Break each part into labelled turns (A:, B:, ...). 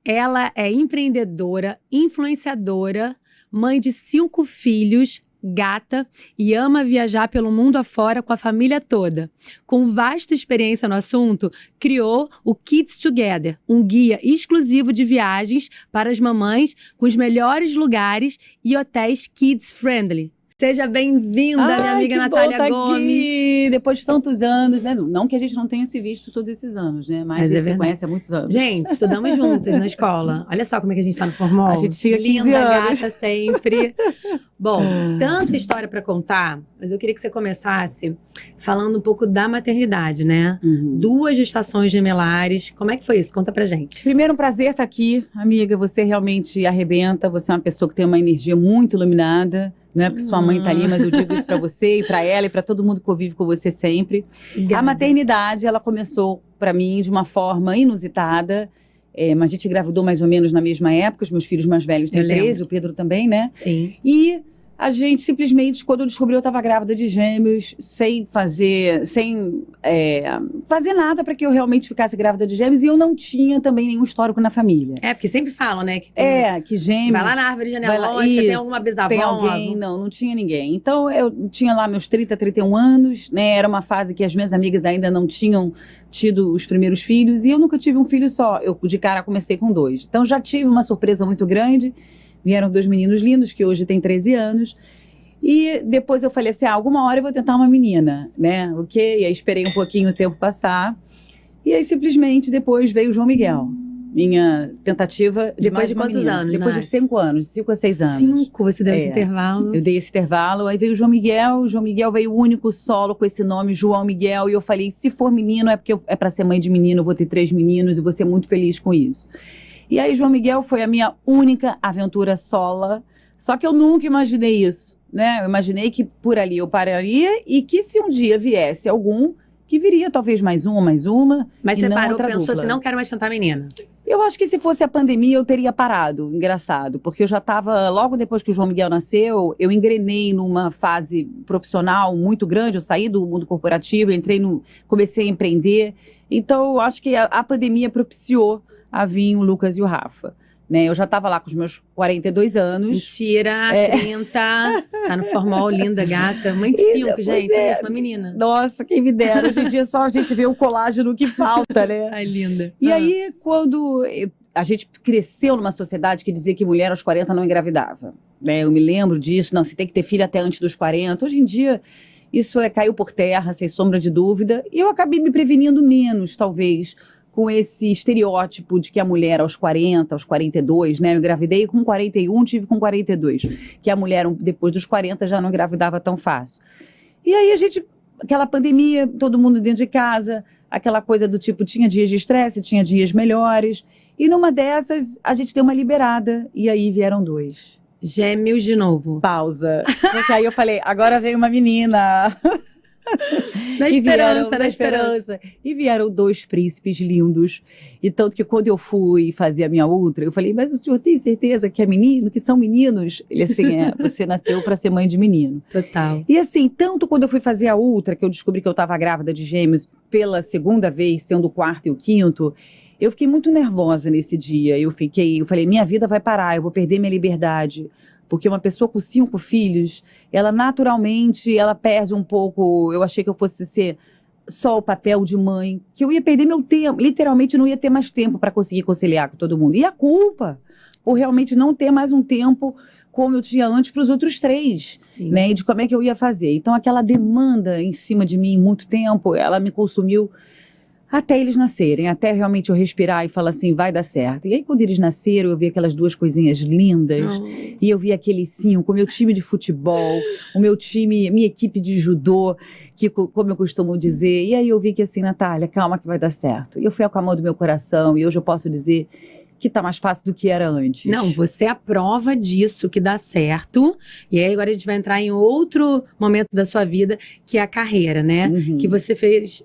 A: Ela é empreendedora, influenciadora, mãe de 5 filhos, gata e ama viajar pelo mundo afora com a família toda. Com vasta experiência no assunto, criou o Kids Together, um guia exclusivo de viagens para as mamães com os melhores lugares e hotéis kids friendly. Seja bem-vinda, minha amiga
B: que
A: Natália
B: bom tá
A: Gomes.
B: Aqui, depois de tantos anos, né? Não que a gente não tenha se visto todos esses anos, né? Mas a gente se conhece há muitos anos.
A: Gente, estudamos juntas na escola. Olha só como é que a gente tá no formal.
B: A gente tinha 15
A: Linda,
B: anos.
A: gata sempre. Bom, tanta história para contar, mas eu queria que você começasse falando um pouco da maternidade, né? 2 gestações gemelares. Como é que foi isso? Conta pra gente.
B: Primeiro, um prazer estar aqui, amiga. Você realmente arrebenta. Você é uma pessoa que tem uma energia muito iluminada. Não é porque sua mãe tá ali, mas eu digo isso pra você e pra ela e pra todo mundo que convive com você sempre.
A: Obrigada.
B: A maternidade, ela começou pra mim de uma forma inusitada. Mas a gente engravidou mais ou menos na mesma época. Os meus filhos mais velhos têm 13, o Pedro também, né?
A: Sim.
B: E a gente simplesmente, quando eu descobri, eu estava grávida de gêmeos, sem fazer nada para que eu realmente ficasse grávida de gêmeos. E eu não tinha também nenhum histórico na família.
A: Porque sempre falam, né? Que
B: que gêmeos...
A: Vai lá na árvore genealógica, tem alguma bisavó.
B: Tem alguém, não tinha ninguém. Então, eu tinha lá meus 30, 31 anos, né? Era uma fase que as minhas amigas ainda não tinham tido os primeiros filhos. E eu nunca tive um filho só. Eu, de cara, comecei com 2. Então, já tive uma surpresa muito grande. Vieram 2 meninos lindos, que hoje têm 13 anos. E depois eu falei assim, alguma hora eu vou tentar uma menina, né? E aí esperei um pouquinho o tempo passar. E aí, simplesmente, depois veio o João Miguel. Minha tentativa de
A: Depois
B: mais
A: de
B: uma
A: quantos
B: menina.
A: anos,
B: Depois
A: Nath?
B: de 5 anos, 5 a 6 anos.
A: 5, você deu esse intervalo.
B: Eu dei esse intervalo. Aí veio o João Miguel. O João Miguel veio o único solo com esse nome, João Miguel. E eu falei, se for menino, é porque é pra ser mãe de menino. Eu vou ter 3 meninos e vou ser muito feliz com isso. E aí, João Miguel foi a minha única aventura sola. Só que eu nunca imaginei isso, né? Eu imaginei que por ali eu pararia e que se um dia viesse algum, que viria talvez mais uma.
A: Mas
B: e
A: você
B: não
A: parou,
B: outra
A: pensou
B: dupla.
A: assim, não quero mais tentar menina.
B: Eu acho que se fosse a pandemia eu teria parado, engraçado. Porque eu já estava, logo depois que o João Miguel nasceu, eu engrenei numa fase profissional muito grande. Eu saí do mundo corporativo, comecei a empreender. Então eu acho que a pandemia propiciou a vir o Lucas e o Rafa. Né? Eu já estava lá com os meus 42 anos.
A: Mentira, 30, tá no formal, linda, gata. Mãe de 5, gente, olha isso, uma menina.
B: Nossa, quem me dera. Hoje em dia só a gente vê o colágeno que falta, né?
A: Ai, linda.
B: E aí, quando a gente cresceu numa sociedade que dizia que mulher aos 40 não engravidava. Né? Eu me lembro disso, não, você tem que ter filho até antes dos 40. Hoje em dia, isso caiu por terra, sem sombra de dúvida. E eu acabei me prevenindo menos, talvez, com esse estereótipo de que a mulher aos 40, aos 42, né? Eu engravidei com 41, tive com 42. Que a mulher, depois dos 40, já não engravidava tão fácil. E aí aquela pandemia, todo mundo dentro de casa, aquela coisa do tipo, tinha dias de estresse, tinha dias melhores. E numa dessas, a gente deu uma liberada. E aí vieram 2.
A: Gêmeos de novo.
B: Pausa. Porque aí eu falei, agora veio uma menina.
A: Na esperança.
B: E vieram 2 príncipes lindos. E tanto que quando eu fui fazer a minha ultra, eu falei, mas o senhor tem certeza que é menino, que são meninos? Ele assim, você nasceu para ser mãe de menino.
A: Total.
B: E assim, tanto quando eu fui fazer a ultra, que eu descobri que eu estava grávida de gêmeos pela 2ª vez, sendo o 4º e o 5º, eu fiquei muito nervosa nesse dia. Eu falei, minha vida vai parar, eu vou perder minha liberdade. Porque uma pessoa com 5 filhos, ela naturalmente, ela perde um pouco. Eu achei que eu fosse ser só o papel de mãe, que eu ia perder meu tempo. Literalmente não ia ter mais tempo para conseguir conciliar com todo mundo. E a culpa por realmente não ter mais um tempo como eu tinha antes para os outros 3, né? E de como é que eu ia fazer. Então aquela demanda em cima de mim muito tempo, ela me consumiu até eles nascerem, até realmente eu respirar e falar assim, vai dar certo. E aí quando eles nasceram, eu vi aquelas 2 coisinhas lindas, e eu vi aqueles 5, o meu time de futebol, o meu time, minha equipe de judô, que como eu costumo dizer, e aí eu vi que assim, Natália, calma que vai dar certo. E eu fui acalmando meu coração, e hoje eu posso dizer que tá mais fácil do que era antes.
A: Não, você é a prova disso, que dá certo. E aí agora a gente vai entrar em outro momento da sua vida, que é a carreira, né? Que você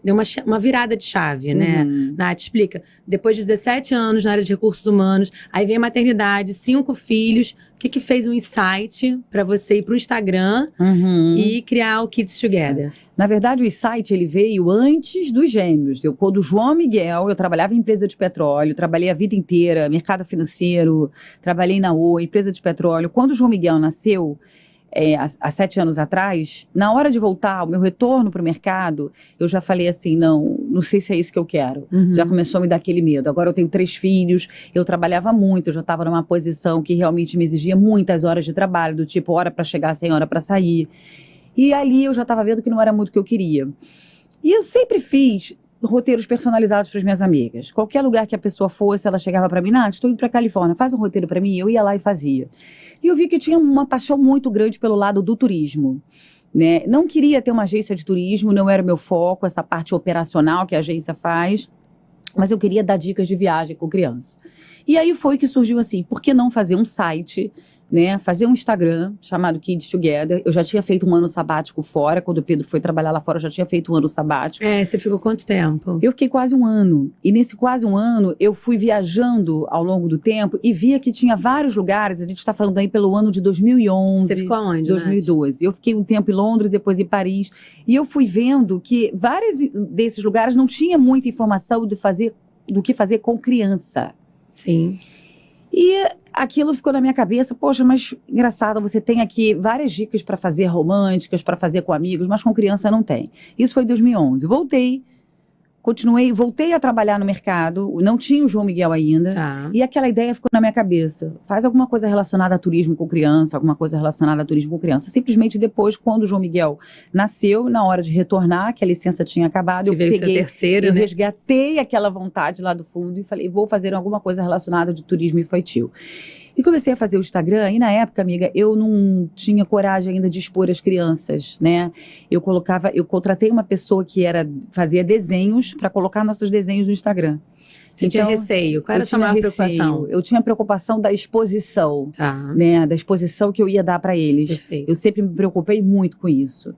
A: deu uma virada de chave, né? Nath, explica. Depois de 17 anos na área de recursos humanos, aí vem a maternidade, 5 filhos. O que fez um insight para você ir pro Instagram e criar o Kids Together?
B: Na verdade, o insight ele veio antes dos gêmeos. Quando o João Miguel, eu trabalhava em empresa de petróleo, trabalhei a vida inteira, mercado financeiro, trabalhei na Oi, empresa de petróleo. Quando o João Miguel nasceu, há 7 anos atrás, na hora de voltar, o meu retorno para o mercado, eu já falei assim, não sei se é isso que eu quero. Já começou a me dar aquele medo. Agora eu tenho 3 filhos, eu trabalhava muito, eu já estava numa posição que realmente me exigia muitas horas de trabalho, do tipo hora para chegar, sem hora para sair. E ali eu já estava vendo que não era muito o que eu queria. E eu sempre fiz roteiros personalizados para as minhas amigas. Qualquer lugar que a pessoa fosse, ela chegava para mim, Nath, estou indo para Califórnia, faz um roteiro para mim. Eu ia lá e fazia. E eu vi que tinha uma paixão muito grande pelo lado do turismo. Né? Não queria ter uma agência de turismo, não era o meu foco, essa parte operacional que a agência faz, mas eu queria dar dicas de viagem com criança. E aí foi que surgiu assim, por que não fazer um site, né, fazer um Instagram chamado Kids Together. Eu já tinha feito um ano sabático fora, quando o Pedro foi trabalhar lá fora, eu já tinha feito um ano sabático.
A: Você ficou quanto tempo?
B: Eu fiquei quase um ano, e nesse quase um ano, eu fui viajando ao longo do tempo e via que tinha vários lugares, a gente está falando aí pelo ano de 2011.
A: Você ficou aonde,
B: 2012. Nath? Eu fiquei um tempo em Londres, depois em Paris, e eu fui vendo que vários desses lugares não tinha muita informação do que fazer com criança.
A: Sim.
B: E aquilo ficou na minha cabeça, poxa, mas engraçado, você tem aqui várias dicas para fazer românticas, para fazer com amigos, mas com criança não tem. Isso foi em 2011. Voltei a trabalhar no mercado, não tinha o João Miguel ainda, e aquela ideia ficou na minha cabeça. Faz alguma coisa relacionada a turismo com criança, Simplesmente depois, quando o João Miguel nasceu, na hora de retornar, que a licença tinha acabado, eu resgatei aquela vontade lá do fundo e falei, vou fazer alguma coisa relacionada de turismo infantil. E comecei a fazer o Instagram, e na época, amiga, eu não tinha coragem ainda de expor as crianças, né? Eu contratei uma pessoa que fazia desenhos para colocar nossos desenhos no Instagram.
A: Você tinha receio? Qual era a sua maior preocupação?
B: Eu tinha preocupação da exposição, né? Da exposição que eu ia dar para eles.
A: Perfeito.
B: Eu sempre me preocupei muito com isso.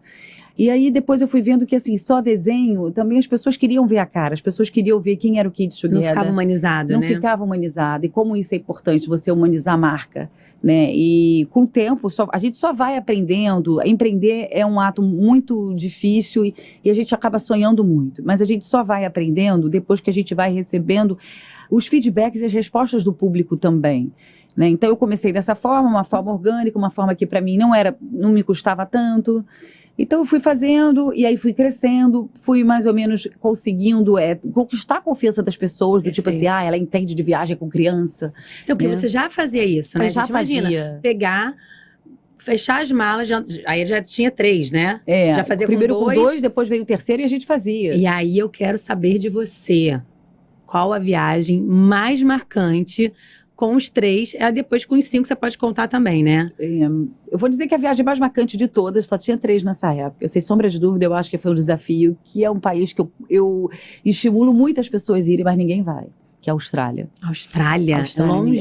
B: E aí depois eu fui vendo que assim, só desenho, também as pessoas queriam ver a cara, as pessoas queriam ver quem era o Kids Together.
A: Não ficava humanizado,
B: né? Não ficava humanizado. E como isso é importante, você humanizar a marca, né? E com o tempo, a gente só vai aprendendo. Empreender é um ato muito difícil e a gente acaba sonhando muito. Mas a gente só vai aprendendo depois que a gente vai recebendo os feedbacks e as respostas do público também. Né? Então eu comecei dessa forma, uma forma orgânica, uma forma que para mim não me custava tanto. Então eu fui fazendo, e aí fui crescendo, fui mais ou menos conseguindo conquistar a confiança das pessoas, do tipo assim, ela entende de viagem com criança.
A: Então, porque você já fazia isso, né?
B: Eu já
A: imagina, pegar, fechar as malas, aí já tinha 3, né? Já fazia
B: primeiro
A: com
B: 2, depois veio o terceiro e a gente fazia.
A: E aí eu quero saber de você, qual a viagem mais marcante com os 3, depois com os 5 você pode contar também, né?
B: Eu vou dizer que a viagem mais marcante de todas, só tinha 3 nessa época. Sem sombra de dúvida, eu acho que foi um desafio, que é um país que eu estimulo muitas pessoas a irem, mas ninguém vai. Que é a Austrália.
A: Austrália.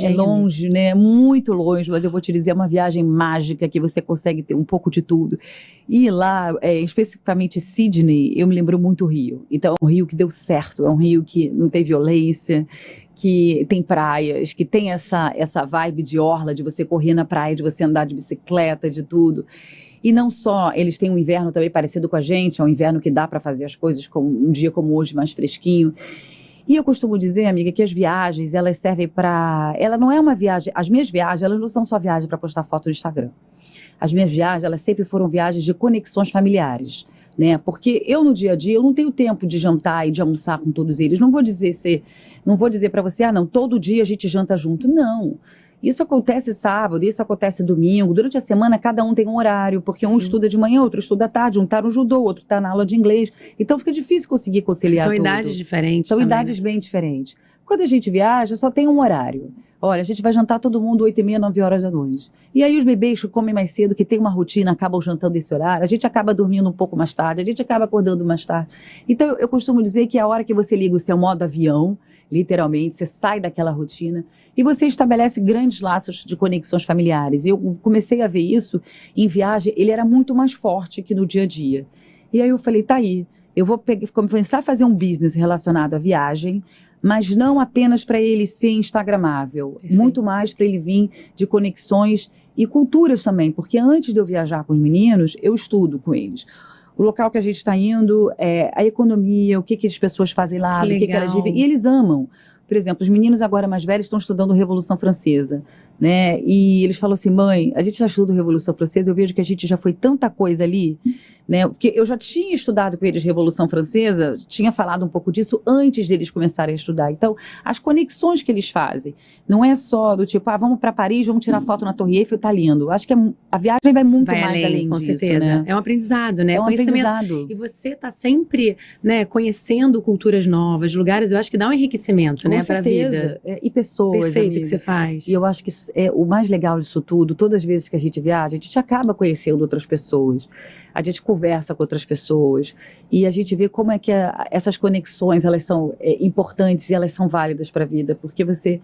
B: É longe, né? Muito longe, mas eu vou te dizer, é uma viagem mágica que você consegue ter um pouco de tudo. E lá, especificamente Sydney, eu me lembro muito o Rio. Então, é um Rio que deu certo, é um Rio que não tem violência, que tem praias, que tem essa vibe de orla, de você correr na praia, de você andar de bicicleta, de tudo. E não só, eles têm um inverno também parecido com a gente, é um inverno que dá para fazer as coisas um dia como hoje, mais fresquinho. E eu costumo dizer, amiga, que as viagens, elas servem para... Ela não é uma viagem... As minhas viagens, elas não são só viagens para postar foto no Instagram. As minhas viagens, elas sempre foram viagens de conexões familiares, né? Porque eu, no dia a dia, eu não tenho tempo de jantar e de almoçar com todos eles. Não vou dizer para você, não, todo dia a gente janta junto. Não. Isso acontece sábado, isso acontece domingo. Durante a semana, cada um tem um horário, porque um estuda de manhã, outro estuda à tarde, um tá no judô, outro tá na aula de inglês. Então, fica difícil conseguir conciliar tudo.
A: São idades diferentes
B: São
A: também,
B: idades bem diferentes. Quando a gente viaja, só tem um horário. Olha, a gente vai jantar todo mundo 8h30, 9 horas da noite. E aí os bebês que comem mais cedo, que tem uma rotina, acabam jantando esse horário. A gente acaba dormindo um pouco mais tarde, a gente acaba acordando mais tarde. Então, eu costumo dizer que a hora que você liga o seu modo avião, literalmente, você sai daquela rotina e você estabelece grandes laços de conexões familiares. Eu comecei a ver isso em viagem, ele era muito mais forte que no dia a dia. E aí eu falei, tá aí, eu vou começar a fazer um business relacionado à viagem, mas não apenas para ele ser instagramável,
A: Perfeito.
B: muito mais para ele vir de conexões e culturas também, porque antes de eu viajar com os meninos, eu estudo com eles. O local que a gente está indo, a economia, o que as pessoas fazem lá,
A: Que
B: o que elas
A: legal.
B: vivem, e eles amam. Por exemplo, os meninos agora mais velhos estão estudando Revolução Francesa, né? E eles falam assim, mãe, a gente está estudando Revolução Francesa, eu vejo que a gente já foi tanta coisa ali, né? Porque eu já tinha estudado com eles Revolução Francesa, tinha falado um pouco disso antes deles começarem a estudar. Então, as conexões que eles fazem, não é só do tipo, vamos para Paris, vamos tirar foto na Torre Eiffel, tá lindo. Acho que a viagem vai muito mais além
A: com
B: disso,
A: certeza.
B: né?
A: É um aprendizado, né?
B: É um
A: Conhecimento.
B: aprendizado.
A: E você está sempre, né, conhecendo culturas novas, lugares, eu acho que dá um enriquecimento, né, para a vida.
B: E pessoas,
A: Perfeito
B: amiga.
A: que você faz.
B: E eu acho que o mais legal disso tudo, todas as vezes que a gente viaja, a gente acaba conhecendo outras pessoas. A gente conversa com outras pessoas e a gente vê como é que essas conexões, elas são importantes e elas são válidas para a vida, porque você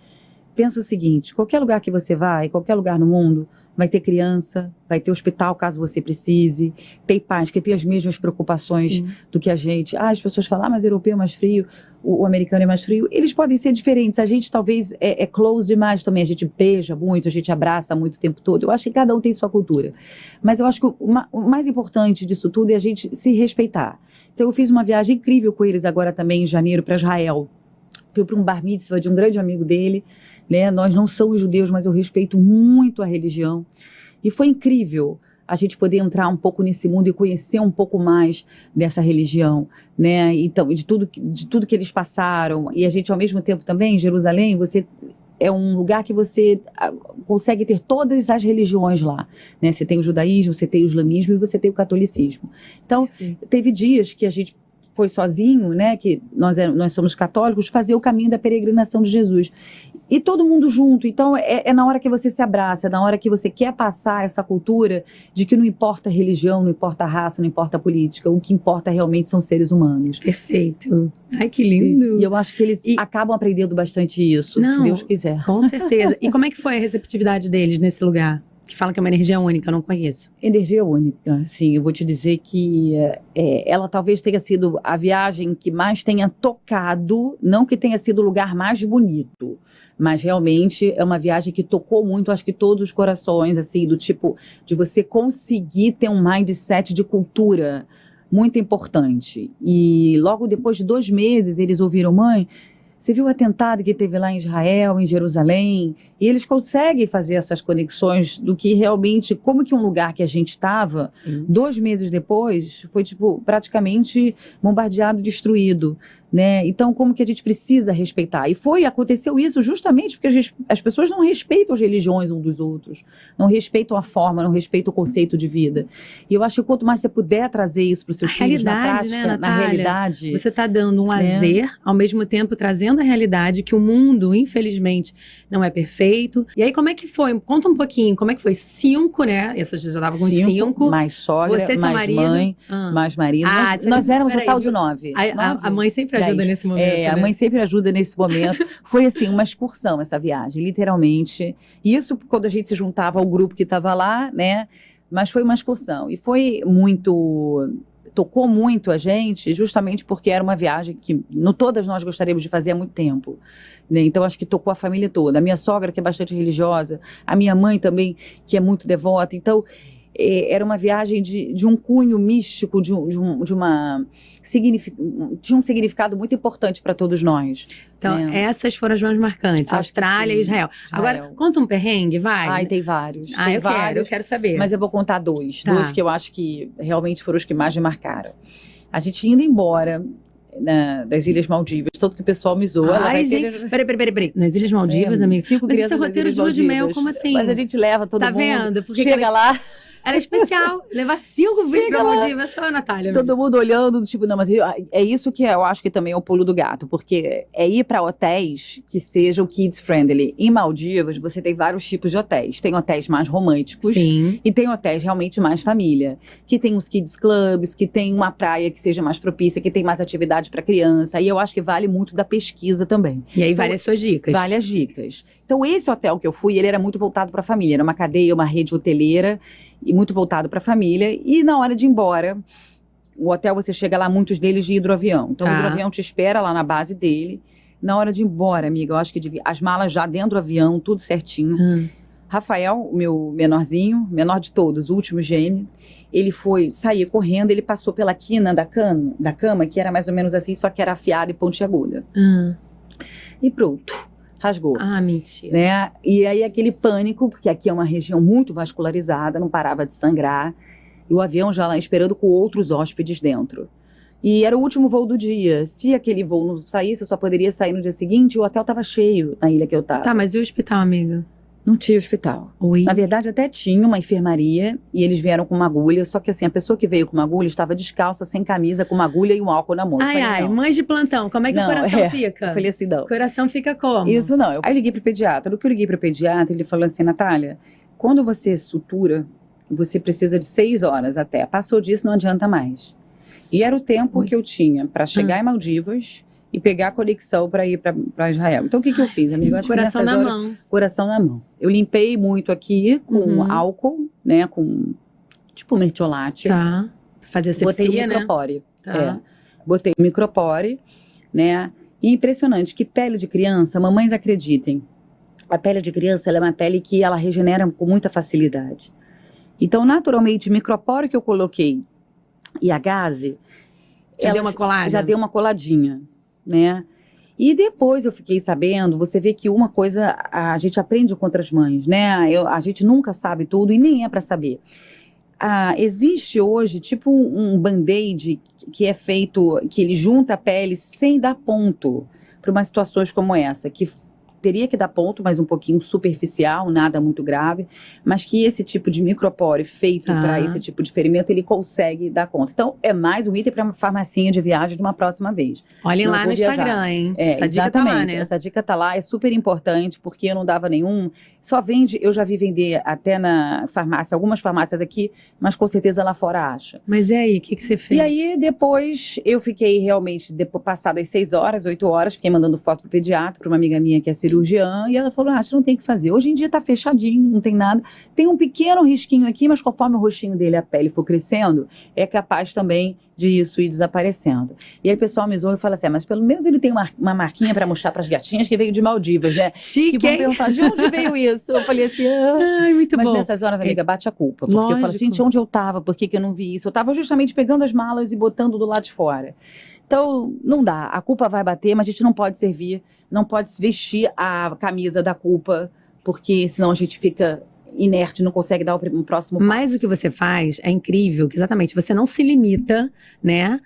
B: pensa o seguinte, qualquer lugar que você vai, qualquer lugar no mundo, vai ter criança, vai ter hospital caso você precise, tem pais que têm as mesmas preocupações
A: Sim.
B: do que a gente. As pessoas falam, mas o europeu é mais frio, o americano é mais frio. Eles podem ser diferentes, a gente talvez é close demais também, a gente beija muito, a gente abraça muito o tempo todo. Eu acho que cada um tem sua cultura. Mas eu acho que o mais importante disso tudo é a gente se respeitar. Então eu fiz uma viagem incrível com eles agora também em janeiro para Israel. Fui para um bar mitzvah de um grande amigo dele, né? Nós não somos judeus, mas eu respeito muito a religião. E foi incrível a gente poder entrar um pouco nesse mundo e conhecer um pouco mais dessa religião, né? Então, de tudo que eles passaram. E a gente, ao mesmo tempo também, em Jerusalém, você é um lugar que você consegue ter todas as religiões lá, né? Você tem o judaísmo, você tem o islamismo e você tem o catolicismo. Então, teve dias que a gente foi sozinho, né, que nós somos católicos, fazer o caminho da peregrinação de Jesus. E todo mundo junto. Então, é na hora que você se abraça, é na hora que você quer passar essa cultura de que não importa a religião, não importa a raça, não importa a política, o que importa realmente são seres humanos.
A: Perfeito. Ai, que lindo.
B: E eu acho que eles acabam aprendendo bastante isso, se Deus quiser.
A: Com certeza. E como é que foi a receptividade deles nesse lugar? Que fala que é uma energia única, eu não conheço.
B: Energia única, sim. Eu vou te dizer que ela talvez tenha sido a viagem que mais tenha tocado, não que tenha sido o lugar mais bonito, mas realmente é uma viagem que tocou muito, acho que todos os corações, assim, do tipo, de você conseguir ter um mindset de cultura muito importante. E logo depois de 2 meses, eles ouviram, mãe, você viu o atentado que teve lá em Israel, em Jerusalém? E eles conseguem fazer essas conexões do que realmente, como que um lugar que a gente estava, 2 meses depois, foi tipo praticamente bombardeado, destruído, né? Então, como que a gente precisa respeitar? E aconteceu isso justamente porque as pessoas não respeitam as religiões uns dos outros, não respeitam a forma, não respeitam o conceito de vida. E eu acho que quanto mais você puder trazer isso para os seus filhos na prática,
A: né,
B: na realidade...
A: Você está dando um lazer, ao mesmo tempo trazendo a realidade que o mundo, infelizmente, não é perfeito. E aí, como é que foi? Conta um pouquinho, como é que foi? 5, né? Essa já estava com 5.
B: Mais sogra,
A: você,
B: mais
A: marido.
B: mãe, mais marido. Nós éramos um tal de 9.
A: A mãe sempre ajuda nesse momento, né?
B: A mãe sempre ajuda nesse momento. Foi assim, uma excursão essa viagem, literalmente. Isso quando a gente se juntava ao grupo que estava lá, né? Mas foi uma excursão. E foi tocou muito a gente, justamente porque era uma viagem que todas nós gostaríamos de fazer há muito tempo, né? Então acho que tocou a família toda. A minha sogra, que é bastante religiosa, a minha mãe também, que é muito devota. Então era uma viagem de um cunho místico, tinha um significado muito importante para todos nós.
A: Então, essas foram as mais marcantes, Austrália e Israel. Agora, conta um perrengue, vai.
B: Tem vários.
A: Eu quero saber.
B: Mas eu vou contar 2.
A: Tá.
B: 2 que eu acho que realmente foram os que mais me marcaram. A gente indo embora das Ilhas Maldivas, tanto que o pessoal me zoa.
A: Ai, gente, peraí. Nas Ilhas Maldivas, amigo?
B: 5
A: Mas isso é
B: crianças nas
A: roteiro
B: Ilhas
A: de lua de mel,
B: Maldivas.
A: como assim?
B: Mas a gente leva todo mundo.
A: Tá vendo? Porque
B: chega lá...
A: Era especial. Levar 5 vídeos pra Maldivas, só a Natália.
B: Todo mundo olhando, tipo, não, mas é isso que eu acho que também é o pulo do gato, porque é ir para hotéis que sejam kids friendly. Em Maldivas, você tem vários tipos de hotéis. Tem hotéis mais românticos.
A: Sim.
B: E tem hotéis realmente mais família. Que tem os kids clubs, que tem uma praia que seja mais propícia, que tem mais atividade para criança. E eu acho que vale muito da pesquisa também.
A: E aí vale as suas dicas.
B: Vale as dicas. Então, esse hotel que eu fui, ele era muito voltado para a família. Era uma cadeia, uma rede hoteleira, e muito voltado para a família. E na hora de ir embora, o hotel, você chega lá, muitos deles de hidroavião. Então, o hidroavião te espera lá na base dele. Na hora de ir embora, amiga, eu acho que as malas já dentro do avião, tudo certinho. Rafael, o meu menorzinho, menor de todos, o último gêmeo, ele saía correndo, ele passou pela quina da cama, que era mais ou menos assim, só que era afiada e pontiaguda. E pronto, rasgou.
A: Ah, mentira.
B: Né? E aí aquele pânico, porque aqui é uma região muito vascularizada, não parava de sangrar, e o avião já lá esperando com outros hóspedes dentro. E era o último voo do dia. Se aquele voo não saísse, eu só poderia sair no dia seguinte, o hotel estava cheio na ilha que eu estava.
A: Tá, mas e o hospital, amiga?
B: Não tinha hospital.
A: Oi?
B: Na verdade, até tinha uma enfermaria e eles vieram com uma agulha, só que assim, a pessoa que veio com uma agulha estava descalça, sem camisa, com uma agulha e um álcool na mão.
A: Ai, mãe de plantão, como é que o coração fica?
B: Eu falei assim, não.
A: O coração fica como?
B: Isso não. Aí eu liguei pro pediatra. No que eu liguei pro pediatra, ele falou assim, Natália, quando você sutura, você precisa de 6 horas até. Passou disso, não adianta mais. E era o tempo que eu tinha para chegar em Maldivas e pegar a conexão para ir para Israel. Então, o que eu fiz, amigo? Acho
A: coração
B: que
A: na
B: horas,
A: mão.
B: Coração na mão. Eu limpei muito aqui com álcool, né? Com tipo mertiolate.
A: Tá. Pra fazer asepsia,
B: botei o
A: né?
B: micropore.
A: Tá.
B: Botei o micropore, né? E é impressionante que pele de criança, mamães acreditem, a pele de criança ela é uma pele que ela regenera com muita facilidade. Então, naturalmente, o micropore que eu coloquei e a gaze...
A: Já deu uma colada?
B: Já deu uma coladinha, né? E depois eu fiquei sabendo, você vê que uma coisa a gente aprende com outras mães, né? A gente nunca sabe tudo e nem é para saber. Existe hoje tipo um band-aid que é feito, que ele junta a pele sem dar ponto para umas situações como essa, que teria que dar ponto, mas um pouquinho superficial, nada muito grave, mas que esse tipo de micropore feito para esse tipo de ferimento, ele consegue dar conta. Então, é mais um item para uma farmacinha de viagem de uma próxima vez.
A: Olhem lá no Instagram, hein? Essa dica tá lá, né?
B: Essa dica tá lá, é super importante, porque eu não dava nenhum... Só vende, eu já vi vender até na farmácia, algumas farmácias aqui, mas com certeza lá fora acha.
A: Mas e aí, o que você fez?
B: E aí, depois, eu fiquei realmente, passadas 6 horas, 8 horas, fiquei mandando foto pro pediatra, para uma amiga minha que é cirurgiã, e ela falou, não tem o que fazer. Hoje em dia tá fechadinho, não tem nada. Tem um pequeno risquinho aqui, mas conforme o rostinho dele, a pele for crescendo, é capaz também disso ir desaparecendo. E aí o pessoal me zoa e fala assim, mas pelo menos ele tem uma marquinha para mostrar para as gatinhas que veio de Maldivas, né?
A: Chique,
B: que vão perguntar, de onde veio isso? Eu falei assim,
A: ai, muito
B: mas
A: bom.
B: nessas horas, amiga, bate a culpa. Porque
A: Lógico.
B: eu falo, gente, onde eu tava? Por que eu não vi isso? Eu tava justamente pegando as malas e botando do lado de fora. Então, não dá. A culpa vai bater, mas a gente não pode servir, não pode vestir a camisa da culpa, porque senão a gente fica inerte, não consegue dar o próximo passo.
A: Mas o que você faz é incrível, que exatamente, você não se limita, né?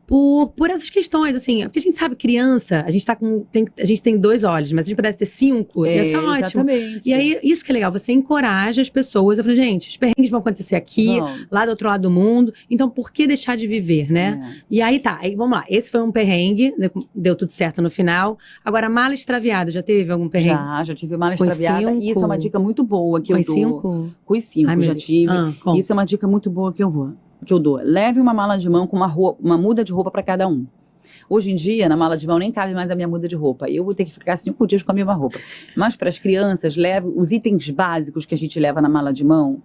A: Por essas questões, assim, porque a gente sabe, criança, a gente tem 2 olhos, mas se a gente pudesse ter 5, ia ser ótimo.
B: Exatamente.
A: E aí, isso que é legal, você encoraja as pessoas, eu falo, gente, os perrengues vão acontecer aqui, lá do outro lado do mundo, então por que deixar de viver, né? E aí aí vamos lá, esse foi um perrengue, deu tudo certo no final. Agora, mala extraviada, já teve algum perrengue?
B: Já tive mala extraviada, e isso é uma dica muito boa que eu dou. Com os 5, já tive. Isso é uma dica muito boa que eu dou. Leve uma mala de mão com uma muda de roupa para cada um. Hoje em dia, na mala de mão, nem cabe mais a minha muda de roupa. Eu vou ter que ficar 5 dias com a mesma roupa. Mas para as crianças, leve os itens básicos que a gente leva na mala de mão,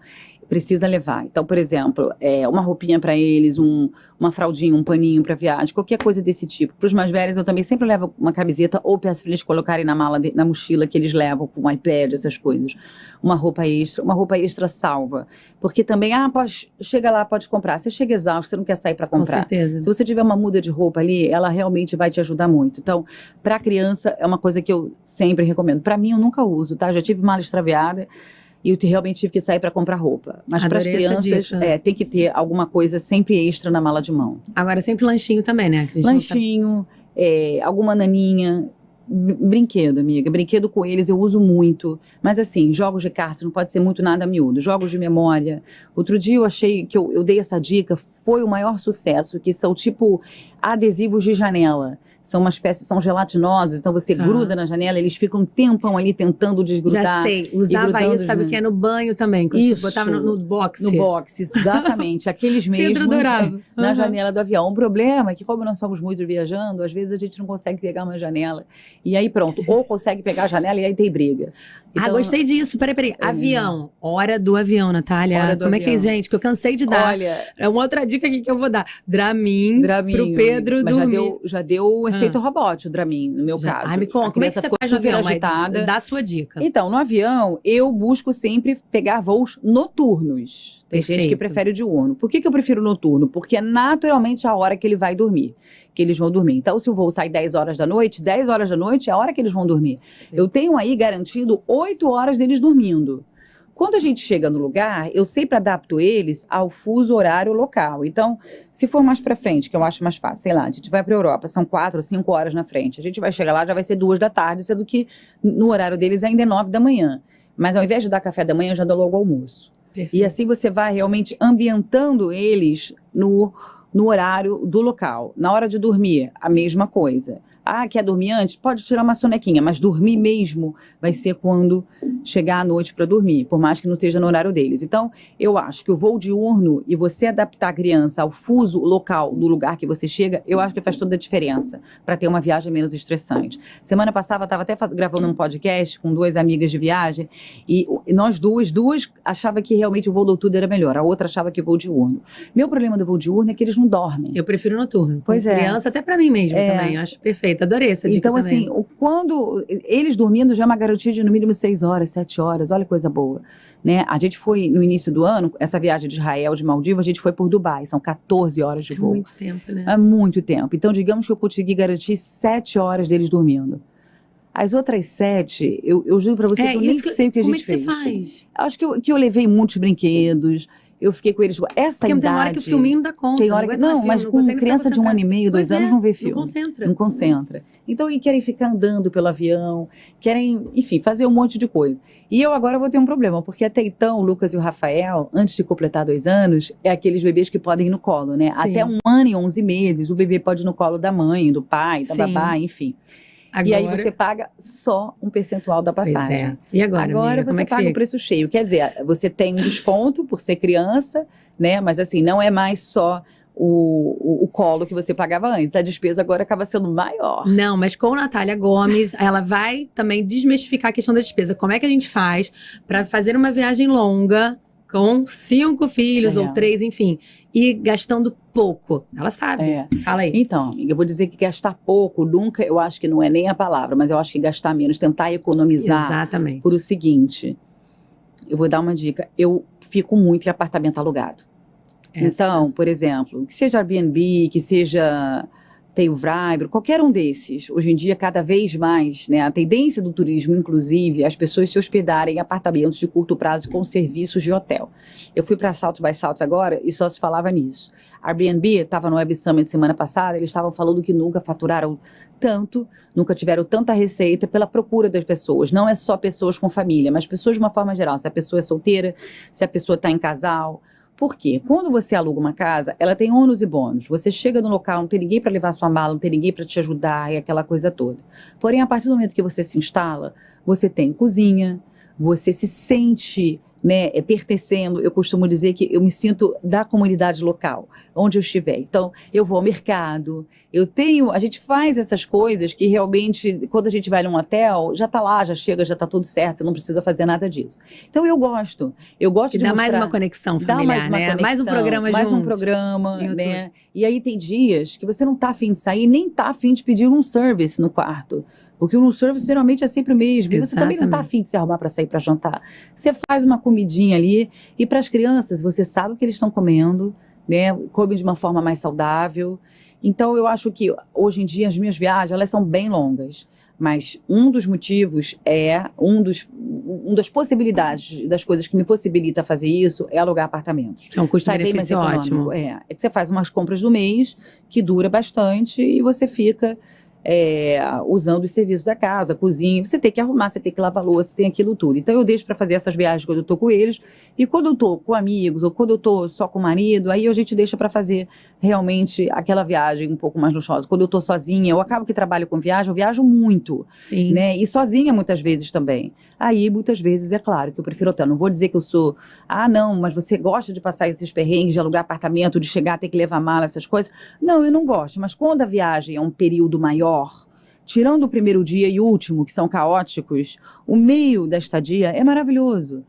B: precisa levar. Então, por exemplo, uma roupinha para eles, uma fraldinha, um paninho para viagem, qualquer coisa desse tipo. Para os mais velhos, eu também sempre levo uma camiseta ou peço para eles colocarem na mala, na mochila que eles levam, com um iPad, essas coisas. Uma roupa extra salva. Porque também, chega lá, pode comprar. Você chega exausto, você não quer sair para comprar.
A: Com certeza.
B: Se você tiver uma muda de roupa ali, ela realmente vai te ajudar muito. Então, para criança, é uma coisa que eu sempre recomendo. Para mim, eu nunca uso, tá? Já tive mala extraviada e eu realmente tive que sair para comprar roupa. Mas para as crianças, tem que ter alguma coisa sempre extra na mala de mão.
A: Agora, sempre lanchinho também, né?
B: Lanchinho, alguma naninha. Brinquedo, amiga. Brinquedo com eles eu uso muito. Mas assim, jogos de cartas não pode ser muito nada miúdo. Jogos de memória. Outro dia eu achei que eu dei essa dica, foi o maior sucesso, que são tipo adesivos de janela. São uma espécie, são gelatinosos, então você gruda na janela, eles ficam um tempão ali tentando desgrudar.
A: Já sei, usava isso, sabe o que é no banho também, que eu botava no boxe.
B: No boxe, exatamente, aqueles mesmos na janela do avião. O problema é que como nós somos muito viajando, às vezes a gente não consegue pegar uma janela, e aí pronto, ou consegue pegar a janela e aí tem briga. Então,
A: gostei disso, peraí. Avião, hora do avião, Natália. Como é que é, gente? Que eu cansei de dar. Olha, é uma outra dica aqui que eu vou dar. Dramin pro Pedro dormir.
B: Já deu efeito robótico, Dramin, no meu caso.
A: Ai, me conta, como é que você faz no avião?
B: Agitada.
A: Dá a sua dica.
B: Então, no avião, eu busco sempre pegar voos noturnos. Tem gente que prefere o diurno. Por que eu prefiro noturno? Porque é naturalmente a hora que ele vai dormir, que eles vão dormir. Então, se o voo sai 10 horas da noite, 10 horas da noite é a hora que eles vão dormir. Eu tenho aí garantido 8 horas deles dormindo. Quando a gente chega no lugar, eu sempre adapto eles ao fuso horário local. Então, se for mais pra frente, que eu acho mais fácil, sei lá, a gente vai pra Europa, são 4 ou 5 horas na frente. A gente vai chegar lá, já vai ser 2 da tarde, sendo que no horário deles ainda é 9 da manhã. Mas ao invés de dar café da manhã, eu já dou logo almoço. Perfeito. E assim você vai realmente ambientando eles no horário do local. Na hora de dormir, a mesma coisa. Ah, quer dormir antes? Pode tirar uma sonequinha, mas dormir mesmo vai ser quando chegar à noite para dormir, por mais que não esteja no horário deles. Então, eu acho que o voo diurno e você adaptar a criança ao fuso local do lugar que você chega, eu acho que faz toda a diferença para ter uma viagem menos estressante. Semana passada, eu estava até gravando um podcast com 2 amigas de viagem e nós duas achavam que realmente o voo noturno era melhor, a outra achava que o voo diurno. Meu problema do voo diurno é que eles não dormem.
A: Eu prefiro noturno.
B: Pois é.
A: Criança, até para mim mesmo também, acho perfeito. Adorei essa dica
B: então,
A: também.
B: Então, assim, quando eles dormindo já é uma garantia de no mínimo 6 horas, 7 horas, olha que coisa boa, né? A gente foi, no início do ano, essa viagem de Israel, de Maldivas, a gente foi por Dubai, são 14 horas de voo.
A: É muito tempo, né?
B: É muito tempo. Então, digamos que eu consegui garantir 7 horas deles dormindo. As outras 7, eu juro pra você que eu nem sei o que a gente fez.
A: Como é que você faz?
B: Acho que eu levei muitos brinquedos, eu fiquei com eles. Essa
A: porque
B: idade.
A: Tem hora que o filminho não dá conta.
B: Tem hora que não, mas com criança de 1 ano e meio, 2 anos, não vê filme.
A: Não concentra.
B: Não concentra. Então, e querem ficar andando pelo avião, querem, enfim, fazer um monte de coisa. E eu agora vou ter um problema, porque até então, o Lucas e o Rafael, antes de completar 2 anos, é aqueles bebês que podem ir no colo, né? Sim. Até 1 ano e 11 meses, o bebê pode ir no colo da mãe, do pai, da babá, enfim. Agora... E aí você paga só um percentual da passagem.
A: Pois é. E agora, amiga,
B: você paga o preço cheio. Quer dizer, você tem um desconto por ser criança, né? Mas assim, não é mais só o colo que você pagava antes. A despesa agora acaba sendo maior.
A: Não, mas com a Natália Gomes, ela vai também desmistificar a questão da despesa. Como é que a gente faz para fazer uma viagem longa com 5 filhos ou 3, enfim, e gastando pouco? Ela sabe. Fala aí.
B: Então, amiga, eu vou dizer que gastar pouco nunca, eu acho que não é nem a palavra, mas eu acho que gastar menos, tentar economizar.
A: Exatamente.
B: Por o seguinte, eu vou dar uma dica, eu fico muito em apartamento alugado. Então, por exemplo, que seja Airbnb, que seja Tailvibro, qualquer um desses. Hoje em dia, cada vez mais, né, a tendência do turismo, inclusive, as pessoas se hospedarem em apartamentos de curto prazo com serviços de hotel. Eu fui para South by South agora e só se falava nisso. Airbnb estava no Web Summit semana passada, eles estavam falando que nunca faturaram tanto, nunca tiveram tanta receita pela procura das pessoas. Não é só pessoas com família, mas pessoas de uma forma geral. Se a pessoa é solteira, se a pessoa está em casal. Por quê? Quando você aluga uma casa, ela tem ônus e bônus. Você chega no local, não tem ninguém para levar sua mala, não tem ninguém para te ajudar e aquela coisa toda. Porém, a partir do momento que você se instala, você tem cozinha, você se sente, né, pertencendo. Eu costumo dizer que eu me sinto da comunidade local, onde eu estiver. Então, eu vou ao mercado, a gente faz essas coisas que realmente, quando a gente vai num hotel, já tá lá, já chega, já tá tudo certo, você não precisa fazer nada disso. Então, eu gosto de mostrar.
A: Dá mais uma conexão familiar, né? Mais um programa junto.
B: Mais um programa, né? E aí tem dias que você não tá afim de sair, nem tá afim de pedir um service no quarto. Porque o room service geralmente é sempre o mesmo. E você também não está afim de se arrumar para sair para jantar. Você faz uma comidinha ali. E para as crianças, você sabe o que eles estão comendo, né? Comem de uma forma mais saudável. Então, eu acho que hoje em dia as minhas viagens, elas são bem longas. Mas um dos motivos uma das possibilidades das coisas que me possibilita fazer isso é alugar apartamentos.
A: É um custo-benefício ótimo.
B: É que você faz umas compras do mês, que dura bastante, e você fica usando os serviços da casa, cozinha, você tem que arrumar, você tem que lavar louça, tem aquilo tudo. Então eu deixo para fazer essas viagens quando eu tô com eles, e quando eu tô com amigos, ou quando eu tô só com o marido, aí a gente deixa para fazer realmente aquela viagem um pouco mais luxuosa. Quando eu tô sozinha, eu acabo que trabalho com viagem, eu viajo muito,
A: sim,
B: né? E sozinha muitas vezes também. Aí muitas vezes é claro que eu prefiro hotel. Não vou dizer que eu sou, não, mas você gosta de passar esses perrengues, de alugar apartamento, de chegar, ter que levar mala, essas coisas. Não, eu não gosto, mas quando a viagem é um período maior, tirando o primeiro dia e o último, que são caóticos, o meio da estadia é maravilhoso.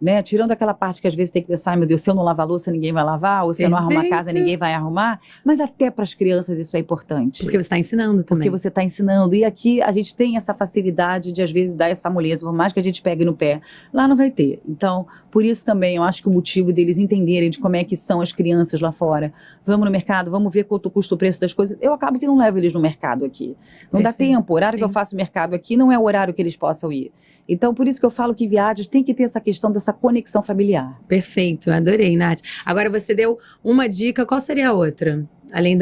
B: né? Tirando aquela parte que às vezes tem que pensar, ai meu Deus, se eu não lavar a louça, ninguém vai lavar, ou se eu não arrumar a casa, ninguém vai arrumar. Mas até para as crianças isso é importante.
A: Porque você está ensinando também.
B: Porque você está ensinando. E aqui a gente tem essa facilidade de, às vezes, dar essa moleza, por mais que a gente pegue no pé. Lá não vai ter. Então, por isso também, eu acho que o motivo deles entenderem de como é que são as crianças lá fora. Vamos no mercado, vamos ver quanto custa o preço das coisas. Eu acabo que não levo eles no mercado aqui. Não dá tempo. O horário que eu faço mercado aqui não é o horário que eles possam ir. Então, por isso que eu falo que viagens tem que ter essa questão dessa conexão familiar.
A: Perfeito, adorei, Nath. Agora, você deu uma dica, qual seria a outra? Além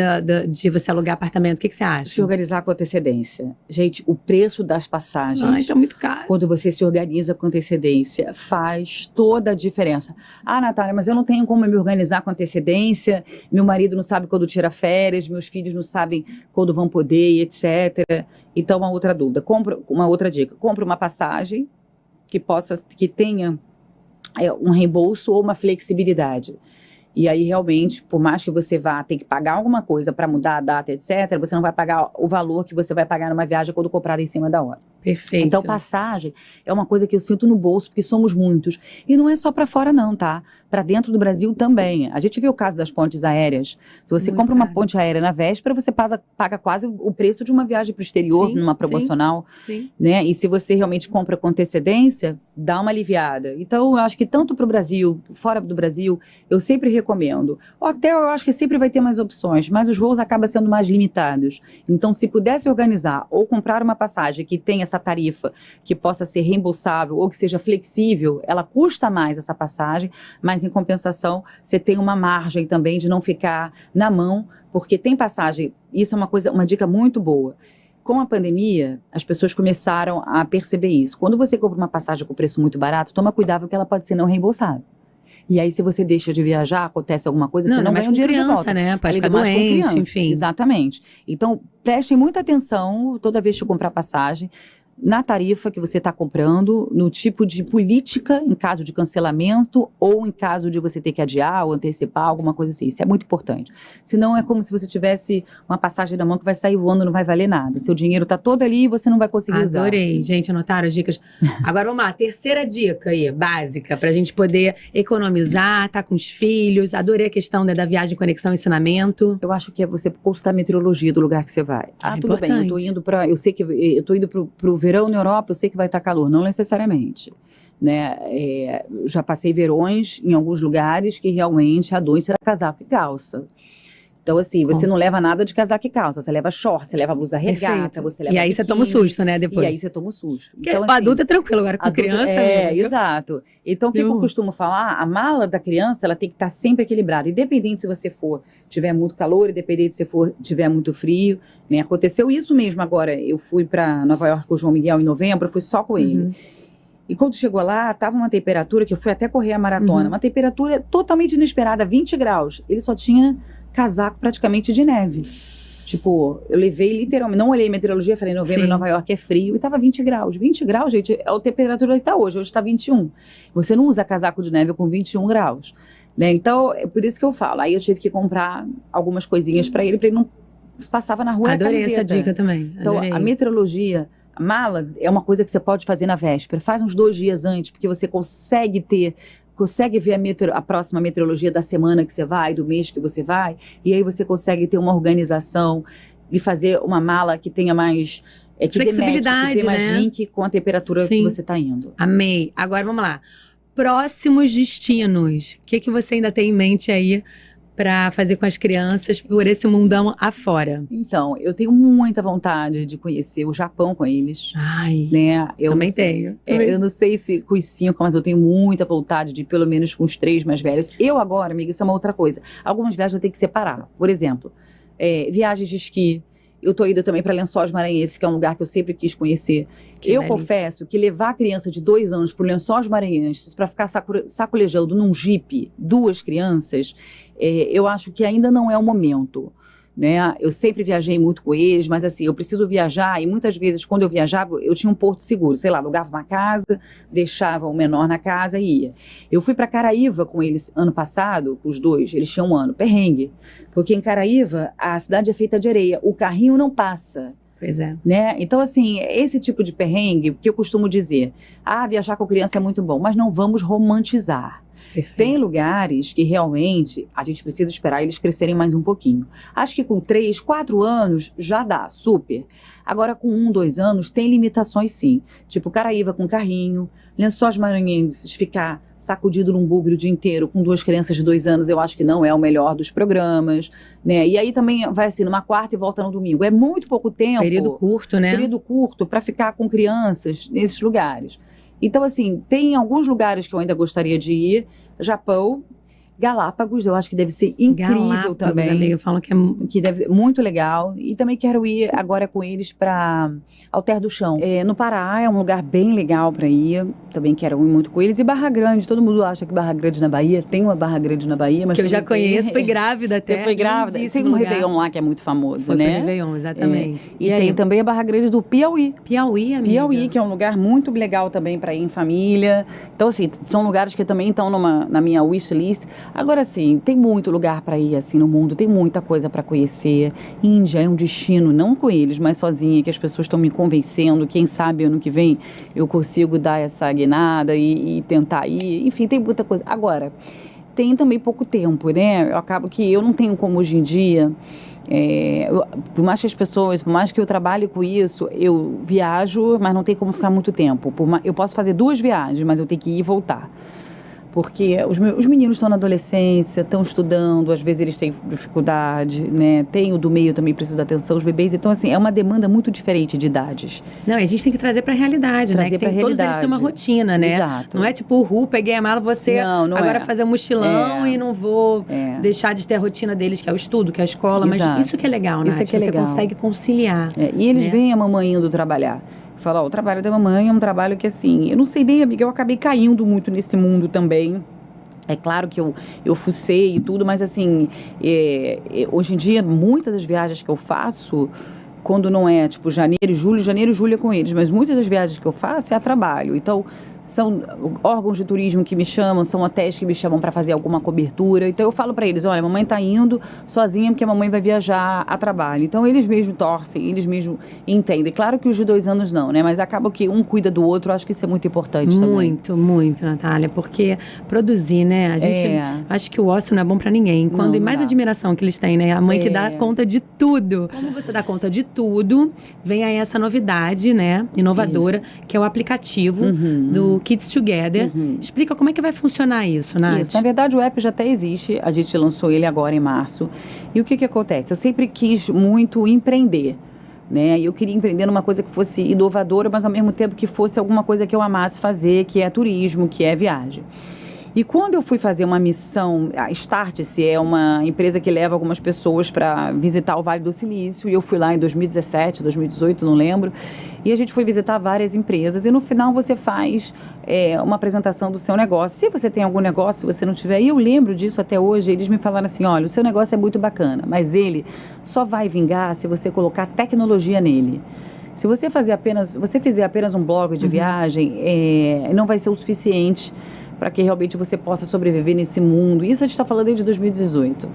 A: de você alugar apartamento, o que você acha?
B: Se organizar com antecedência. Gente, o preço das passagens...
A: Ai, tá muito caro.
B: Quando você se organiza com antecedência, faz toda a diferença. Ah, Natália, mas eu não tenho como me organizar com antecedência, meu marido não sabe quando tira férias, meus filhos não sabem quando vão poder, etc. Então, uma outra dúvida, uma outra dica. Compre uma passagem que tenha um reembolso ou uma flexibilidade. E aí, realmente, por mais que você vá ter que pagar alguma coisa para mudar a data, etc., você não vai pagar o valor que você vai pagar numa viagem quando comprada em cima da hora.
A: Perfeito.
B: Então, passagem é uma coisa que eu sinto no bolso, porque somos muitos. E não é só para fora, não, tá? Para dentro do Brasil também. A gente vê o caso das pontes aéreas. Se você compra uma ponte aérea na véspera, você paga quase o preço de uma viagem para o exterior, numa promocional. Sim. Né? E se você realmente compra com antecedência, dá uma aliviada. Então, eu acho que tanto para o Brasil, fora do Brasil, eu sempre recomendo. O hotel, eu acho que sempre vai ter mais opções, mas os voos acabam sendo mais limitados. Então, se pudesse organizar ou comprar uma passagem que tenha essa tarifa que possa ser reembolsável ou que seja flexível, ela custa mais essa passagem, mas em compensação você tem uma margem também de não ficar na mão, porque tem passagem, isso é uma dica muito boa. Com a pandemia, as pessoas começaram a perceber isso. Quando você compra uma passagem com preço muito barato, toma cuidado que ela pode ser não reembolsável. E aí, se você deixa de viajar, acontece alguma coisa, você não ganha o dinheiro de volta.
A: Né? Pode ficar doente, enfim.
B: Exatamente. Então, prestem muita atenção toda vez que comprar passagem, na tarifa que você está comprando, no tipo de política em caso de cancelamento ou em caso de você ter que adiar ou antecipar, alguma coisa assim. Isso é muito importante. Senão é como se você tivesse uma passagem na mão que vai sair voando, não vai valer nada. Seu dinheiro está todo ali e você não vai conseguir usar.
A: Adorei. Gente, anotaram as dicas. Agora vamos lá, terceira dica aí, básica, para a gente poder economizar, tá com os filhos. Adorei a questão da viagem, conexão, ensinamento.
B: Eu acho que é você consultar a meteorologia do lugar que você vai. Tudo bem, eu tô indo pro verão na Europa, eu sei que vai estar calor, não necessariamente, né? Já passei verões em alguns lugares que realmente à noite era casaco e calça. Então, assim, você não leva nada de casaco e calça, você leva short, você leva blusa regata, você leva
A: E aí
B: biquíni,
A: você toma um susto, né, depois.
B: E aí você toma um susto.
A: Então, assim, o adulto é tranquilo, agora com criança...
B: Exato. Então, o que eu costumo falar? A mala da criança, ela tem que estar sempre equilibrada, independente se você tiver muito calor, independente se tiver muito frio, né? Aconteceu isso mesmo agora, eu fui para Nova York com o João Miguel em novembro, eu fui só com ele. E quando chegou lá, tava uma temperatura que eu fui até correr a maratona, uma temperatura totalmente inesperada, 20 graus. Ele só tinha casaco praticamente de neve. Tipo, eu levei literalmente, não olhei meteorologia, falei, novembro em Nova York é frio, e tava 20 graus. 20 graus, gente, é a temperatura que tá hoje tá 21. Você não usa casaco de neve com 21 graus, né? Então, é por isso que eu falo. Aí eu tive que comprar algumas coisinhas para ele não passava na rua.
A: Adorei essa dica também.
B: Então, a meteorologia, a mala é uma coisa que você pode fazer na véspera. Faz uns 2 dias antes, porque você consegue ver a próxima meteorologia da semana que você vai, do mês que você vai, e aí você consegue ter uma organização e fazer uma mala que tenha mais
A: flexibilidade,
B: que tenha mais
A: né?
B: link com a temperatura que você está indo.
A: Amei. Agora vamos lá. Próximos destinos. O que você ainda tem em mente aí para fazer com as crianças por esse mundão afora?
B: Então, eu tenho muita vontade de conhecer o Japão com eles.
A: Ai,
B: né? Eu
A: também tenho.
B: Eu não sei se com os 5, mas eu tenho muita vontade de ir pelo menos com os 3 mais velhos. Eu agora, amiga, isso é uma outra coisa. Algumas viagens eu tenho que separar. Por exemplo, viagens de esqui. Eu tô indo também para Lençóis Maranhenses, que é um lugar que eu sempre quis conhecer. Eu confesso que levar a criança de 2 anos para Lençóis Maranhenses para ficar sacolejando num jipe, 2 crianças, eu acho que ainda não é o momento. Né? Eu sempre viajei muito com eles, mas assim, eu preciso viajar e muitas vezes quando eu viajava, eu tinha um porto seguro, sei lá, alugava uma casa, deixava o menor na casa e ia. Eu fui para Caraíva com eles ano passado, com os 2, eles tinham um ano, perrengue, porque em Caraíva a cidade é feita de areia, o carrinho não passa.
A: Pois é.
B: Né? Então, assim, esse tipo de perrengue, que eu costumo dizer, viajar com criança é muito bom, mas não vamos romantizar.
A: Perfeito.
B: Tem lugares que realmente a gente precisa esperar eles crescerem mais um pouquinho. Acho que com 3, 4 anos já dá, super. Agora com 1, 2 anos tem limitações sim. Tipo Caraíva com carrinho, Lençóis Maranhenses ficar sacudido num bugre o dia inteiro com 2 crianças de 2 anos, eu acho que não é o melhor dos programas, né? E aí também vai assim, numa quarta e volta no domingo. É muito pouco tempo.
A: Período curto, né?
B: Período curto para ficar com crianças nesses lugares. Então, assim, tem alguns lugares que eu ainda gostaria de ir. Japão, Galápagos, eu acho que deve ser incrível
A: Galápagos,
B: também.
A: Amiga, falam que é...
B: Que deve ser muito legal. E também quero ir agora com eles para Alter do Chão. No Pará é um lugar bem legal para ir. Também quero ir muito com eles. E Barra Grande, todo mundo acha que Barra Grande na Bahia. Tem uma Barra Grande na Bahia, mas...
A: Que eu já conheço, fui grávida até.
B: Você foi grávida? Tem um Réveillon lá que é muito famoso,
A: foi
B: né?
A: Foi pro Réveillon, exatamente.
B: E tem também a Barra Grande do Piauí.
A: Piauí, amiga.
B: Piauí, que é um lugar muito legal também para ir em família. Então, assim, são lugares que também estão na minha wishlist. Agora, assim, tem muito lugar para ir, assim, no mundo. Tem muita coisa para conhecer. Índia é um destino, não com eles, mas sozinha, que as pessoas estão me convencendo. Quem sabe ano que vem eu consigo dar essa guinada e tentar ir. Enfim, tem muita coisa. Agora, tem também pouco tempo, né? Eu acabo que eu não tenho como hoje em dia... por mais que as pessoas, por mais que eu trabalhe com isso, eu viajo, mas não tem como ficar muito tempo. Eu posso fazer 2 viagens, mas eu tenho que ir e voltar. Porque os meninos estão na adolescência, estão estudando, às vezes eles têm dificuldade, né? Tem o do meio também precisa da atenção, os bebês. Então, assim, é uma demanda muito diferente de idades.
A: Não, a gente tem que trazer pra realidade, né? Todos eles têm uma rotina, né?
B: Exato.
A: Não é tipo, peguei a mala, você
B: não
A: agora fazer um mochilão e não vou deixar de ter a rotina deles, que é o estudo, que é a escola.
B: Exato.
A: Mas isso que é legal, né?
B: Isso é que é legal.
A: Você consegue conciliar.
B: E eles veem a mamãe indo trabalhar. Fala, o trabalho da mamãe é um trabalho que, assim, eu não sei nem, amiga, eu acabei caindo muito nesse mundo também. É claro que eu fucei e tudo, mas, assim, hoje em dia, muitas das viagens que eu faço, quando não é, tipo, janeiro e julho é com eles, mas muitas das viagens que eu faço é a trabalho. Então, são órgãos de turismo que me chamam, são hotéis que me chamam para fazer alguma cobertura. Então, eu falo para eles, olha, a mamãe tá indo sozinha porque a mamãe vai viajar a trabalho. Então, eles mesmos torcem, eles mesmos entendem. Claro que os de 2 anos não, né? Mas acaba que um cuida do outro, eu acho que isso é muito importante também.
A: Muito, muito, Natália, porque produzir, né? A gente, acho que o ócio não é bom para ninguém. Quando e mais admiração que eles têm, né? A mãe que dá conta de tudo. Como você dá conta de tudo, vem aí essa novidade, né? Inovadora, que é o aplicativo do Kids Together. Explica como é que vai funcionar isso, Nath?
B: Isso, na verdade o app já até existe, a gente lançou ele agora em março. E o que acontece? Eu sempre quis muito empreender, né? E eu queria empreender numa coisa que fosse inovadora, mas ao mesmo tempo que fosse alguma coisa que eu amasse fazer, que é turismo, que é viagem. E quando eu fui fazer uma missão, a Start-se é uma empresa que leva algumas pessoas para visitar o Vale do Silício, e eu fui lá em 2017, 2018, não lembro, e a gente foi visitar várias empresas, e no final você faz uma apresentação do seu negócio. Se você tem algum negócio, se você não tiver, e eu lembro disso até hoje, eles me falaram assim, olha, o seu negócio é muito bacana, mas ele só vai vingar se você colocar tecnologia nele. Se você fizer apenas um blog de viagem, não vai ser o suficiente para que realmente você possa sobreviver nesse mundo. Isso a gente está falando desde 2018.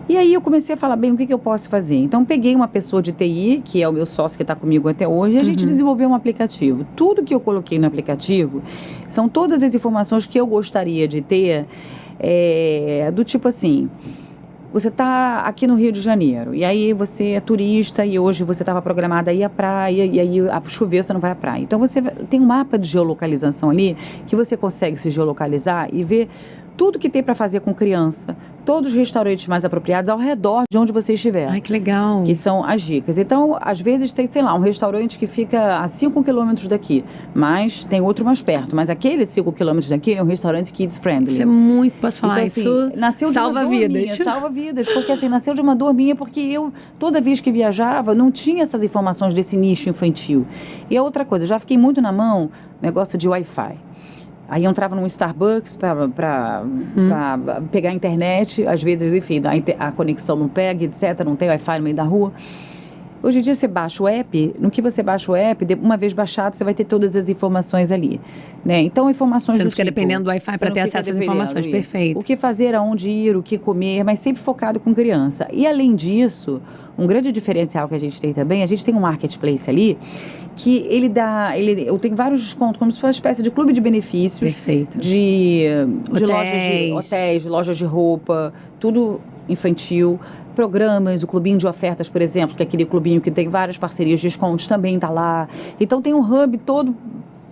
B: E aí eu comecei a falar, bem, o que eu posso fazer? Então peguei uma pessoa de TI, que é o meu sócio que está comigo até hoje, e a gente desenvolveu um aplicativo. Tudo que eu coloquei no aplicativo são todas as informações que eu gostaria de ter, do tipo assim... Você está aqui no Rio de Janeiro, e aí você é turista, e hoje você estava programada a ir à praia, e aí choveu, você não vai à praia. Então você tem um mapa de geolocalização ali, que você consegue se geolocalizar e ver tudo que tem para fazer com criança, todos os restaurantes mais apropriados ao redor de onde você estiver.
A: Ai, que legal.
B: Que são as dicas. Então, às vezes tem, sei lá, um restaurante que fica a 5 quilômetros daqui, mas tem outro mais perto. Mas aquele 5 quilômetros daqui é um restaurante kids friendly.
A: Isso é muito, posso falar,
B: então, assim,
A: isso
B: nasceu
A: salva vidas.
B: Salva vidas, porque assim, nasceu de uma dor minha, porque eu, toda vez que viajava, não tinha essas informações desse nicho infantil. E a outra coisa, já fiquei muito na mão, negócio de Wi-Fi. Aí eu entrava num Starbucks para pegar a internet, às vezes, enfim, a conexão não pega, etc., não tem Wi-Fi no meio da rua. Hoje em dia você baixa o app, no que você baixa o app, uma vez baixado, você vai ter todas as informações ali, né? Então, informações
A: Você não
B: do
A: fica
B: tipo,
A: dependendo do Wi-Fi
B: você
A: para
B: não
A: ter
B: fica
A: acesso às
B: dependendo,
A: informações,
B: isso.
A: perfeito.
B: O que fazer, aonde ir, o que comer, mas sempre focado com criança. E além disso, um grande diferencial que a gente tem também, a gente tem um marketplace ali, que eu tenho vários descontos, como se fosse uma espécie de clube de benefícios.
A: Perfeito.
B: De
A: Hotéis.
B: hotéis, lojas de roupa, tudo infantil, programas, o clubinho de ofertas, por exemplo, que é aquele clubinho que tem várias parcerias, descontos, também está lá. Então tem um hub todo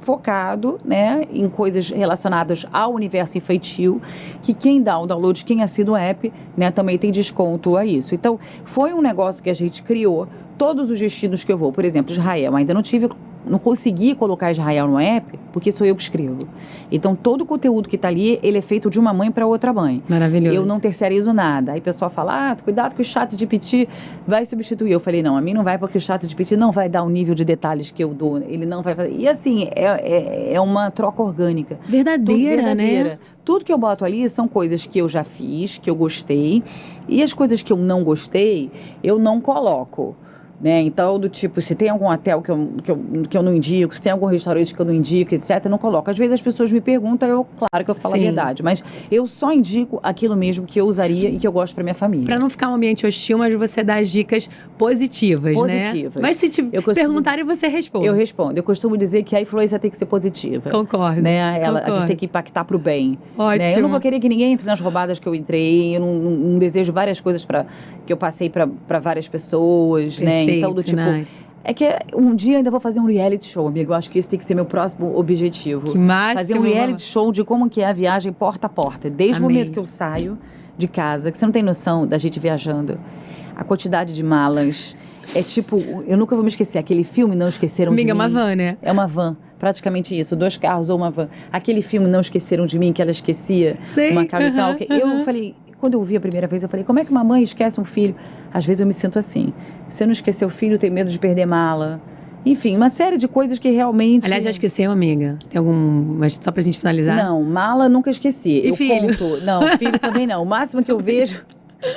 B: focado, né, em coisas relacionadas ao universo infantil, que quem dá o download, quem assina o app, né, também tem desconto a isso. Então, foi um negócio que a gente criou. Todos os destinos que eu vou, por exemplo, Israel, ainda não consegui colocar Israel no app, porque sou eu que escrevo. Então, todo o conteúdo que está ali, ele é feito de uma mãe para outra mãe.
A: Maravilhoso.
B: Eu não terceirizo nada. Aí o pessoal fala, cuidado que o ChatGPT vai substituir. Eu falei, não, a mim não vai, porque o ChatGPT não vai dar o nível de detalhes que eu dou. Ele não vai fazer. E assim, é uma troca orgânica.
A: Verdadeira, né?
B: Tudo que eu boto ali são coisas que eu já fiz, que eu gostei. E as coisas que eu não gostei, eu não coloco. Né? Então, do tipo, se tem algum hotel que eu não indico, se tem algum restaurante que eu não indico, etc., eu não coloco. Às vezes as pessoas me perguntam, claro que eu falo a verdade, mas eu só indico aquilo mesmo que eu usaria e que eu gosto para minha família.
A: Para não ficar um ambiente hostil, mas você dá as dicas positivas, né? Mas se te perguntarem, você responde.
B: Eu respondo. Eu costumo dizer que a influência tem que ser positiva.
A: Concordo.
B: Né? A gente tem que impactar pro bem.
A: Ótimo.
B: Né? Eu não vou querer que ninguém entre nas roubadas que eu entrei, eu não desejo várias coisas que eu passei para várias pessoas, né? Então, do tipo, é que um dia eu ainda vou fazer um reality show, amigo. Eu acho que esse tem que ser meu próximo objetivo.
A: Que máximo.
B: Fazer um reality show de como que é a viagem porta a porta. Desde o momento que eu saio de casa, que você não tem noção da gente viajando. A quantidade de malas. É tipo, eu nunca vou me esquecer. Aquele filme Não Esqueceram de Mim.
A: É uma van, né?
B: É uma van. Praticamente isso. 2 carros ou uma van. Aquele filme Não Esqueceram de Mim, que ela esquecia.
A: Sim.
B: Uma Macaulay Culkin. Eu falei... Quando eu vi a primeira vez, eu falei, como é que uma mãe esquece um filho? Às vezes eu me sinto assim. Se eu não esquecer o filho, eu tenho medo de perder mala. Enfim, uma série de coisas que realmente...
A: Aliás, já esqueceu, amiga? Tem algum... Mas só pra gente finalizar?
B: Não, mala nunca esqueci.
A: E filho?
B: Conto. Não, filho também não. O máximo que eu vejo...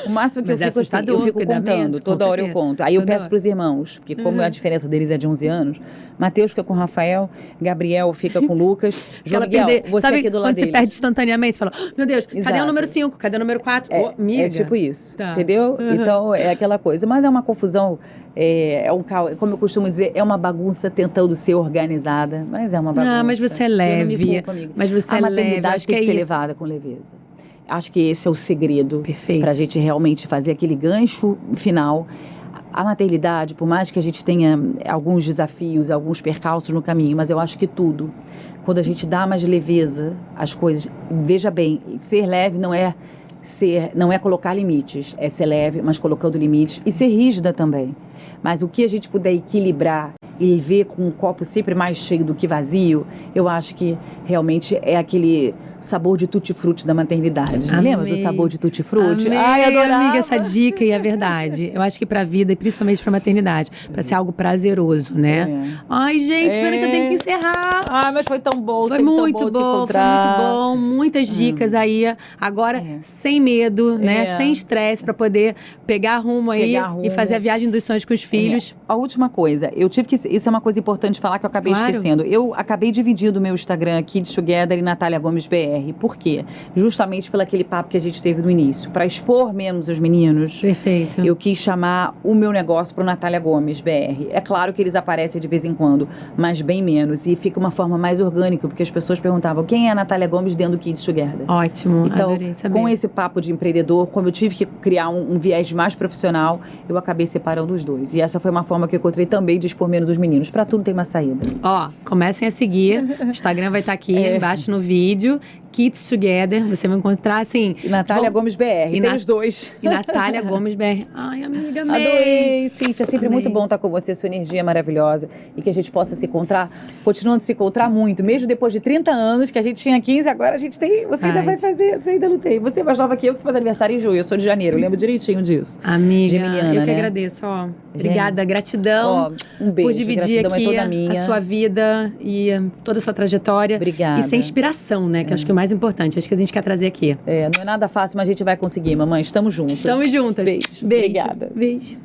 B: O máximo que eu fico assim, eu fico contando, toda hora eu conto. Aí eu peço pros irmãos, porque como a diferença deles é de 11 anos, Mateus fica com o Rafael, Gabriel fica com o Lucas, João Miguel, você
A: sabe
B: aqui do lado
A: quando
B: deles.
A: você perde instantaneamente, você fala, meu Deus, cadê o número 5? Cadê o número 4? Amiga.
B: É tipo isso, entendeu? Então, é aquela coisa. Mas é uma confusão, como eu costumo dizer, é uma bagunça tentando ser organizada, mas é uma bagunça.
A: Ah, mas você é leve.
B: Eu não me culpo, amiga.
A: Mas você é leve, acho que
B: tem
A: é
B: que ser
A: isso.
B: levada com leveza. Acho que esse é o segredo para a gente realmente fazer aquele gancho final. A maternidade, por mais que a gente tenha alguns desafios, alguns percalços no caminho, mas eu acho que tudo, quando a gente dá mais leveza às coisas, veja bem, ser leve não é colocar limites, é ser leve, mas colocando limites, e ser rígida também. Mas o que a gente puder equilibrar e ver com um copo sempre mais cheio do que vazio, eu acho que realmente é aquele sabor de tutti-frutti da maternidade.
A: Amei.
B: Lembra do sabor de tutti-frutti?
A: Amei,
B: ai, adorava.
A: amiga, essa dica, e é verdade. Eu acho que pra vida, e principalmente pra maternidade, pra ser algo prazeroso, né? Ai, gente, pena que eu tenho que encerrar.
B: Ah, mas foi tão bom.
A: Foi muito bom, foi muito bom. Muitas dicas aí. Agora, sem medo, né? Sem estresse, pra poder pegar rumo aí e fazer a viagem dos sonhos com os filhos.
B: A última coisa, eu tive que... Isso é uma coisa importante falar que eu acabei esquecendo. Eu acabei dividindo o meu Instagram, Kids Together e Natália Gomes BR. Por quê? Justamente pelo aquele papo que a gente teve no início. Para expor menos os meninos,
A: perfeito,
B: eu quis chamar o meu negócio para o Natália Gomes BR. É claro que eles aparecem de vez em quando, mas bem menos. E fica uma forma mais orgânica, porque as pessoas perguntavam quem é a Natália Gomes dentro do Kids Together.
A: Ótimo,
B: então,
A: adorei saber.
B: Com esse papo de empreendedor, como eu tive que criar um viés mais profissional, eu acabei separando os dois. E essa foi uma forma que eu encontrei também de expor menos os meninos. Para tudo tem uma saída.
A: Comecem a seguir. O Instagram vai estar aqui embaixo no vídeo. Kids Together, você vai encontrar assim...
B: E Natália Gomes BR, tem os dois.
A: E Natália Gomes BR. Ai, amiga, amei.
B: Adorei, Cíntia, é sempre muito bom estar com você, sua energia é maravilhosa. E que a gente possa se encontrar, continuando a se encontrar muito, mesmo depois de 30 anos, que a gente tinha 15, agora a gente tem... Você ainda vai fazer, você ainda não tem. Você é mais nova que eu, que você faz aniversário em julho, eu sou de janeiro, eu lembro direitinho disso.
A: Amiga,
B: Geminiana,
A: eu que agradeço, Obrigada, gratidão.
B: Um beijo,
A: por dividir aqui
B: toda minha.
A: a sua vida e toda a sua trajetória.
B: Obrigada.
A: E ser inspiração, né, que acho que é o mais importante, acho que a gente quer trazer aqui.
B: Não é nada fácil, mas a gente vai conseguir, mamãe. Estamos juntas.
A: Estamos juntas.
B: Beijo. Obrigada.
A: Beijo.